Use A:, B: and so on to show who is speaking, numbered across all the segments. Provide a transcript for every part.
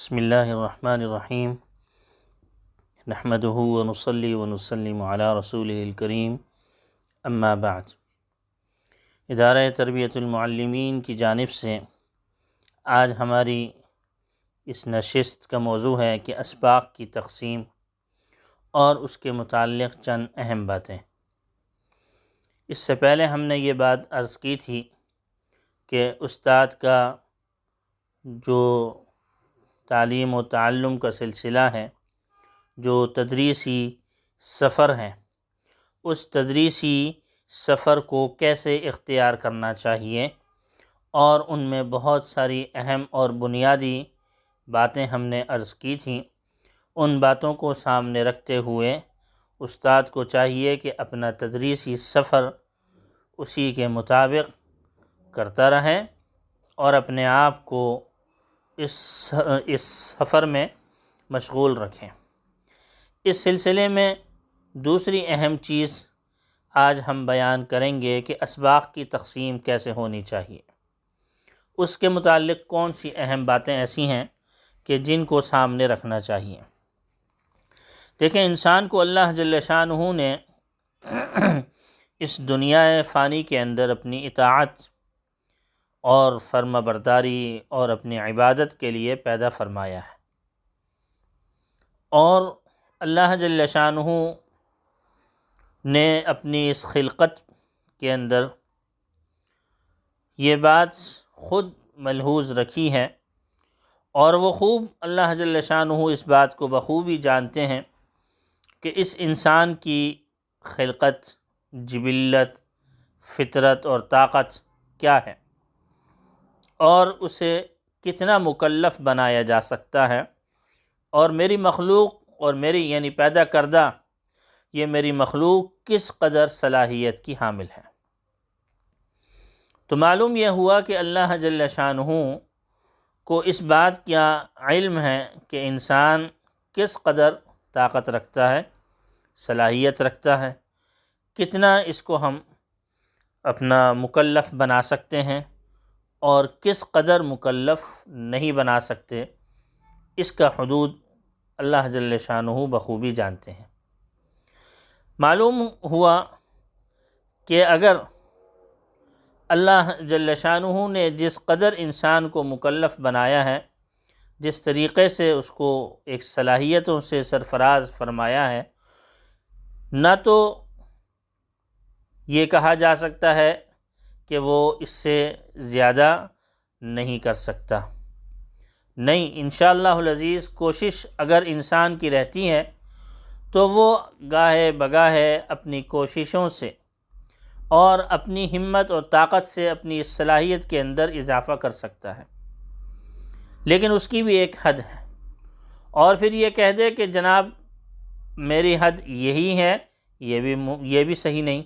A: بسم اللہ الرحمن الرحیم نحمدہ ونصلی ونسلم علی رسولہ الکریم اما بعد۔ ادارہ تربیت المعلمین کی جانب سے آج ہماری اس نشست کا موضوع ہے کہ اسباق کی تقسیم اور اس کے متعلق چند اہم باتیں۔ اس سے پہلے ہم نے یہ بات عرض کی تھی کہ استاد کا جو تعلیم و تعلم کا سلسلہ ہے، جو تدریسی سفر ہے، اس تدریسی سفر کو کیسے اختیار کرنا چاہیے، اور ان میں بہت ساری اہم اور بنیادی باتیں ہم نے عرض کی تھیں۔ ان باتوں کو سامنے رکھتے ہوئے استاد کو چاہیے کہ اپنا تدریسی سفر اسی کے مطابق کرتا رہے اور اپنے آپ کو اس سفر میں مشغول رکھیں۔ اس سلسلے میں دوسری اہم چیز آج ہم بیان کریں گے کہ اسباق کی تقسیم کیسے ہونی چاہیے، اس کے متعلق کون سی اہم باتیں ایسی ہیں کہ جن کو سامنے رکھنا چاہیے۔ دیکھیں، انسان کو اللہ جل شانہ نے اس دنیا فانی کے اندر اپنی اطاعت اور فرما برداری اور اپنی عبادت کے لیے پیدا فرمایا ہے، اور اللہ جل شانہ نے اپنی اس خلقت کے اندر یہ بات خود ملحوظ رکھی ہے، اور وہ خوب اللہ جل شانہ اس بات کو بخوبی جانتے ہیں کہ اس انسان کی خلقت، جبلت، فطرت اور طاقت کیا ہے، اور اسے کتنا مکلف بنایا جا سکتا ہے، اور میری مخلوق اور میری یعنی پیدا کردہ یہ میری مخلوق کس قدر صلاحیت کی حامل ہے۔ تو معلوم یہ ہوا کہ اللہ جل شانہ کو اس بات کا علم ہے کہ انسان کس قدر طاقت رکھتا ہے، صلاحیت رکھتا ہے، کتنا اس کو ہم اپنا مکلف بنا سکتے ہیں اور کس قدر مکلف نہیں بنا سکتے، اس کا حدود اللہ جل شانہ بخوبی جانتے ہیں۔ معلوم ہوا کہ اگر اللہ جل شانہ نے جس قدر انسان کو مکلف بنایا ہے، جس طریقے سے اس کو ایک صلاحیتوں سے سرفراز فرمایا ہے، نہ تو یہ کہا جا سکتا ہے کہ وہ اس سے زیادہ نہیں کر سکتا۔ نہیں، انشاءاللہ العزیز کوشش اگر انسان کی رہتی ہے تو وہ گاہے بگاہے اپنی کوششوں سے اور اپنی ہمت اور طاقت سے اپنی اس صلاحیت کے اندر اضافہ کر سکتا ہے، لیکن اس کی بھی ایک حد ہے، اور پھر یہ کہہ دے کہ جناب میری حد یہی ہے، یہ بھی صحیح نہیں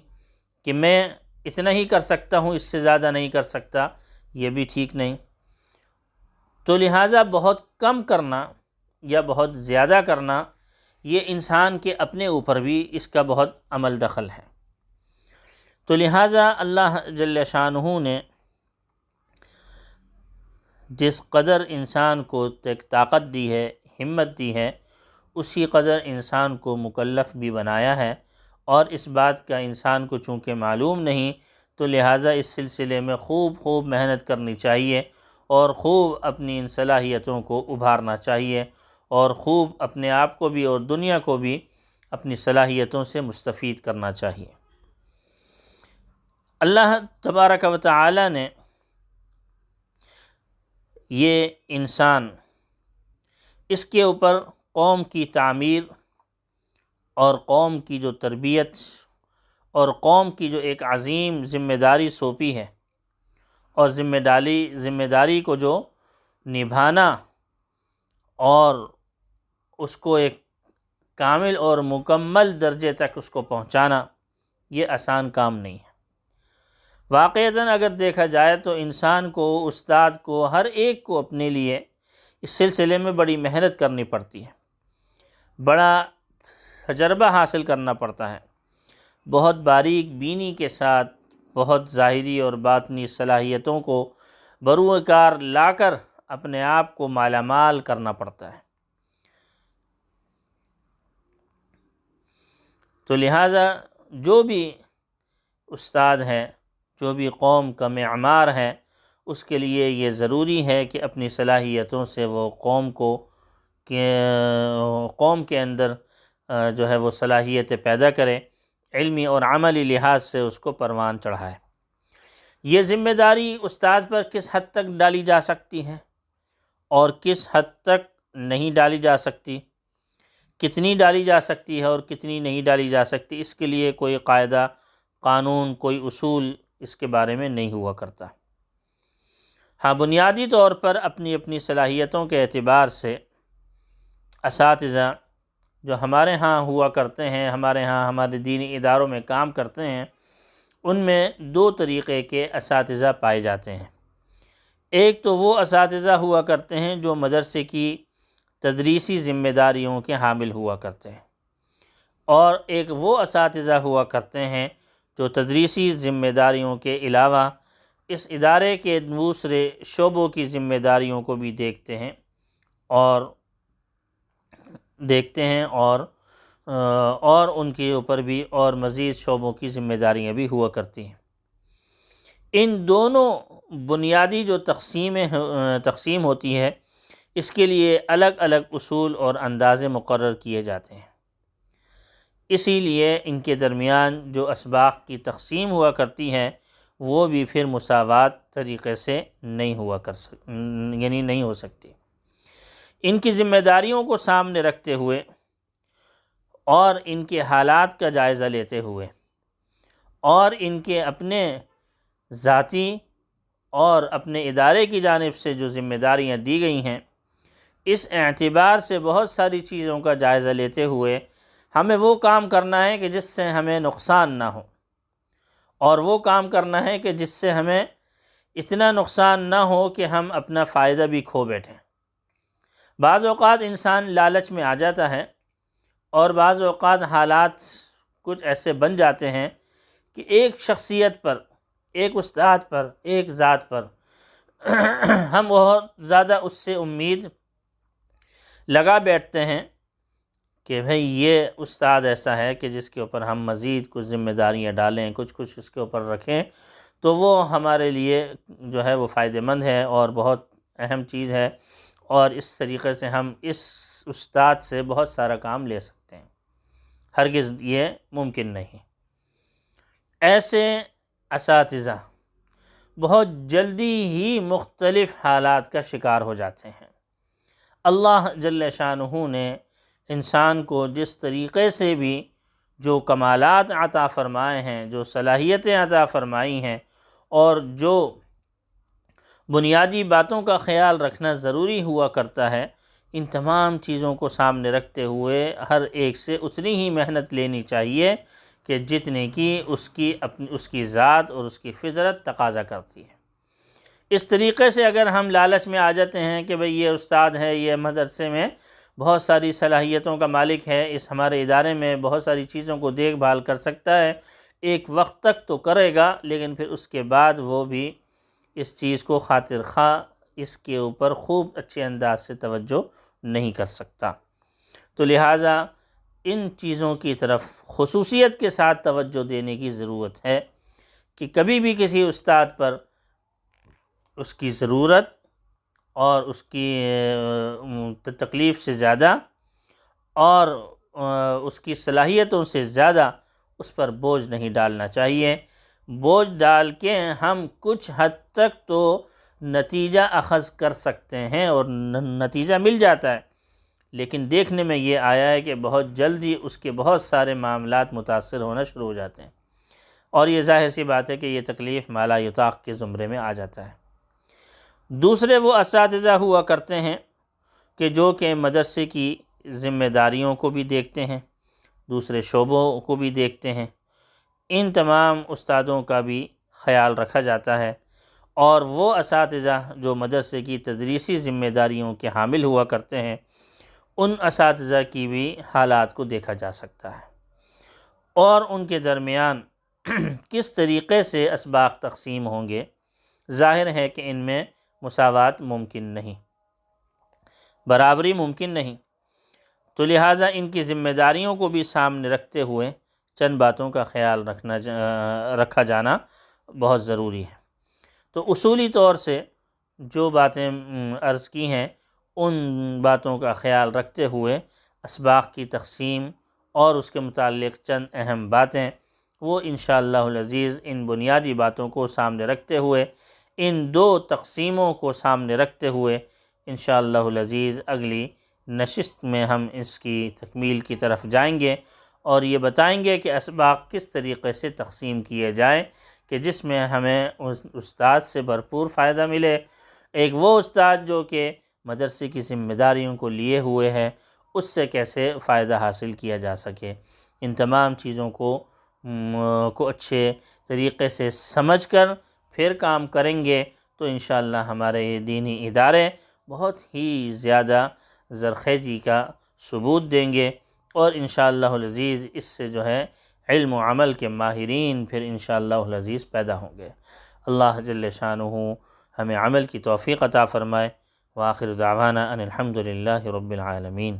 A: کہ میں اتنا ہی کر سکتا ہوں، اس سے زیادہ نہیں کر سکتا، یہ بھی ٹھیک نہیں۔ تو لہٰذا بہت کم کرنا یا بہت زیادہ کرنا یہ انسان کے اپنے اوپر بھی اس کا بہت عمل دخل ہے۔ تو لہٰذا اللہ جل شانہ نے جس قدر انسان کو طاقت دی ہے، ہمت دی ہے، اسی قدر انسان کو مکلف بھی بنایا ہے، اور اس بات کا انسان کو چونکہ معلوم نہیں، تو لہٰذا اس سلسلے میں خوب محنت کرنی چاہیے، اور خوب اپنی ان صلاحیتوں کو ابھارنا چاہیے، اور خوب اپنے آپ کو بھی اور دنیا کو بھی اپنی صلاحیتوں سے مستفید کرنا چاہیے۔ اللہ تبارک و تعالی نے یہ انسان، اس کے اوپر قوم کی تعمیر اور قوم کی جو تربیت اور قوم کی جو ایک عظیم ذمہ داری سونپی ہے، اور ذمہ داری کو جو نبھانا اور اس کو ایک کامل اور مکمل درجے تک اس کو پہنچانا، یہ آسان کام نہیں ہے۔ واقعتاً اگر دیکھا جائے تو انسان کو، استاد کو، ہر ایک کو اپنے لیے اس سلسلے میں بڑی محنت کرنی پڑتی ہے، بڑا تجربہ حاصل کرنا پڑتا ہے، بہت باریک بینی کے ساتھ بہت ظاہری اور باطنی صلاحیتوں کو بروئے کار لا کر اپنے آپ کو مالا مال کرنا پڑتا ہے۔ تو لہٰذا جو بھی استاد ہے، جو بھی قوم کا معمار ہے، اس کے لیے یہ ضروری ہے کہ اپنی صلاحیتوں سے وہ قوم کے اندر جو ہے وہ صلاحیتیں پیدا کرے، علمی اور عملی لحاظ سے اس کو پروان چڑھائے۔ یہ ذمہ داری استاد پر کس حد تک ڈالی جا سکتی ہے اور کس حد تک نہیں ڈالی جا سکتی، کتنی ڈالی جا سکتی ہے اور کتنی نہیں ڈالی جا سکتی، اس کے لیے کوئی قاعدہ، قانون، کوئی اصول اس کے بارے میں نہیں ہوا کرتا۔ ہاں، بنیادی طور پر اپنی اپنی صلاحیتوں کے اعتبار سے اساتذہ جو ہمارے ہاں ہوا کرتے ہیں، ہمارے ہاں ہمارے دینی اداروں میں کام کرتے ہیں، ان میں دو طریقے کے اساتذہ پائے جاتے ہیں۔ ایک تو وہ اساتذہ ہوا کرتے ہیں جو مدرسے کی تدریسی ذمہ داریوں کے حامل ہوا کرتے ہیں، اور ایک وہ اساتذہ ہوا کرتے ہیں جو تدریسی ذمہ داریوں کے علاوہ اس ادارے کے دوسرے شعبوں کی ذمہ داریوں کو بھی دیکھتے ہیں اور ان کے اوپر بھی اور مزید شعبوں کی ذمہ داریاں بھی ہوا کرتی ہیں۔ ان دونوں بنیادی جو تقسیم ہوتی ہے، اس کے لیے الگ الگ اصول اور اندازے مقرر کیے جاتے ہیں۔ اسی لیے ان کے درمیان جو اسباق کی تقسیم ہوا کرتی ہے وہ بھی پھر مساوات طریقے سے نہیں ہو سکتی۔ ان کی ذمہ داریوں کو سامنے رکھتے ہوئے اور ان کے حالات کا جائزہ لیتے ہوئے اور ان کے اپنے ذاتی اور اپنے ادارے کی جانب سے جو ذمہ داریاں دی گئی ہیں، اس اعتبار سے بہت ساری چیزوں کا جائزہ لیتے ہوئے ہمیں وہ کام کرنا ہے کہ جس سے ہمیں نقصان نہ ہو، اور وہ کام کرنا ہے کہ جس سے ہمیں اتنا نقصان نہ ہو کہ ہم اپنا فائدہ بھی کھو بیٹھیں۔ بعض اوقات انسان لالچ میں آ جاتا ہے، اور بعض اوقات حالات کچھ ایسے بن جاتے ہیں کہ ایک شخصیت پر، ایک استاد پر، ایک ذات پر ہم بہت زیادہ اس سے امید لگا بیٹھتے ہیں کہ بھئی یہ استاد ایسا ہے کہ جس کے اوپر ہم مزید کچھ ذمہ داریاں ڈالیں، کچھ اس کے اوپر رکھیں تو وہ ہمارے لیے جو ہے وہ فائدہ مند ہے اور بہت اہم چیز ہے، اور اس طریقے سے ہم اس استاد سے بہت سارا کام لے سکتے ہیں۔ ہرگز یہ ممکن نہیں۔ ایسے اساتذہ بہت جلدی ہی مختلف حالات کا شکار ہو جاتے ہیں۔ اللہ جل شانہ نے انسان کو جس طریقے سے بھی جو کمالات عطا فرمائے ہیں، جو صلاحیتیں عطا فرمائی ہیں، اور جو بنیادی باتوں کا خیال رکھنا ضروری ہوا کرتا ہے، ان تمام چیزوں کو سامنے رکھتے ہوئے ہر ایک سے اتنی ہی محنت لینی چاہیے کہ جتنے کی اس کی ذات اور اس کی فطرت تقاضا کرتی ہے۔ اس طریقے سے اگر ہم لالچ میں آ جاتے ہیں کہ بھئی یہ استاد ہے، یہ مدرسے میں بہت ساری صلاحیتوں کا مالک ہے، اس ہمارے ادارے میں بہت ساری چیزوں کو دیکھ بھال کر سکتا ہے، ایک وقت تک تو کرے گا، لیکن پھر اس کے بعد وہ بھی اس چیز کو خاطر خواہ اس کے اوپر خوب اچھے انداز سے توجہ نہیں کر سکتا۔ تو لہٰذا ان چیزوں کی طرف خصوصیت کے ساتھ توجہ دینے کی ضرورت ہے کہ کبھی بھی کسی استاد پر اس کی ضرورت اور اس کی تکلیف سے زیادہ اور اس کی صلاحیتوں سے زیادہ اس پر بوجھ نہیں ڈالنا چاہیے۔ بوجھ ڈال کے ہم کچھ حد تک تو نتیجہ اخذ کر سکتے ہیں اور نتیجہ مل جاتا ہے، لیکن دیکھنے میں یہ آیا ہے کہ بہت جلدی اس کے بہت سارے معاملات متاثر ہونا شروع ہو جاتے ہیں، اور یہ ظاہر سی بات ہے کہ یہ تکلیف مالا یطاق کے زمرے میں آ جاتا ہے۔ دوسرے وہ اساتذہ ہوا کرتے ہیں کہ جو کہ مدرسے کی ذمہ داریوں کو بھی دیکھتے ہیں، دوسرے شعبوں کو بھی دیکھتے ہیں، ان تمام استادوں کا بھی خیال رکھا جاتا ہے، اور وہ اساتذہ جو مدرسے کی تدریسی ذمہ داریوں کے حامل ہوا کرتے ہیں، ان اساتذہ کی بھی حالات کو دیکھا جا سکتا ہے، اور ان کے درمیان کس طریقے سے اسباق تقسیم ہوں گے۔ ظاہر ہے کہ ان میں مساوات ممکن نہیں، برابری ممکن نہیں۔ تو لہٰذا ان کی ذمہ داریوں کو بھی سامنے رکھتے ہوئے چند باتوں کا خیال رکھا جانا بہت ضروری ہے۔ تو اصولی طور سے جو باتیں عرض کی ہیں ان باتوں کا خیال رکھتے ہوئے اسباق کی تقسیم اور اس کے متعلق چند اہم باتیں وہ انشاءاللہ العزیز ان بنیادی باتوں کو سامنے رکھتے ہوئے، ان دو تقسیموں کو سامنے رکھتے ہوئے انشاءاللہ العزیز اگلی نشست میں ہم اس کی تکمیل کی طرف جائیں گے اور یہ بتائیں گے کہ اسباق کس طریقے سے تقسیم کیے جائیں کہ جس میں ہمیں اس استاد سے بھرپور فائدہ ملے۔ ایک وہ استاد جو کہ مدرسے کی ذمہ داریوں کو لیے ہوئے ہے، اس سے کیسے فائدہ حاصل کیا جا سکے۔ ان تمام چیزوں کو اچھے طریقے سے سمجھ کر پھر کام کریں گے تو انشاءاللہ ہمارے یہ دینی ادارے بہت ہی زیادہ زرخیزی کا ثبوت دیں گے اور انشاءاللہ العزیز اس سے جو ہے علم و عمل کے ماہرین پھر انشاءاللہ العزیز پیدا ہوں گے۔ اللہ جل شانہ ہمیں عمل کی توفیق عطا فرمائے۔ وآخر دعوانا ان الحمد للہ رب العالمین۔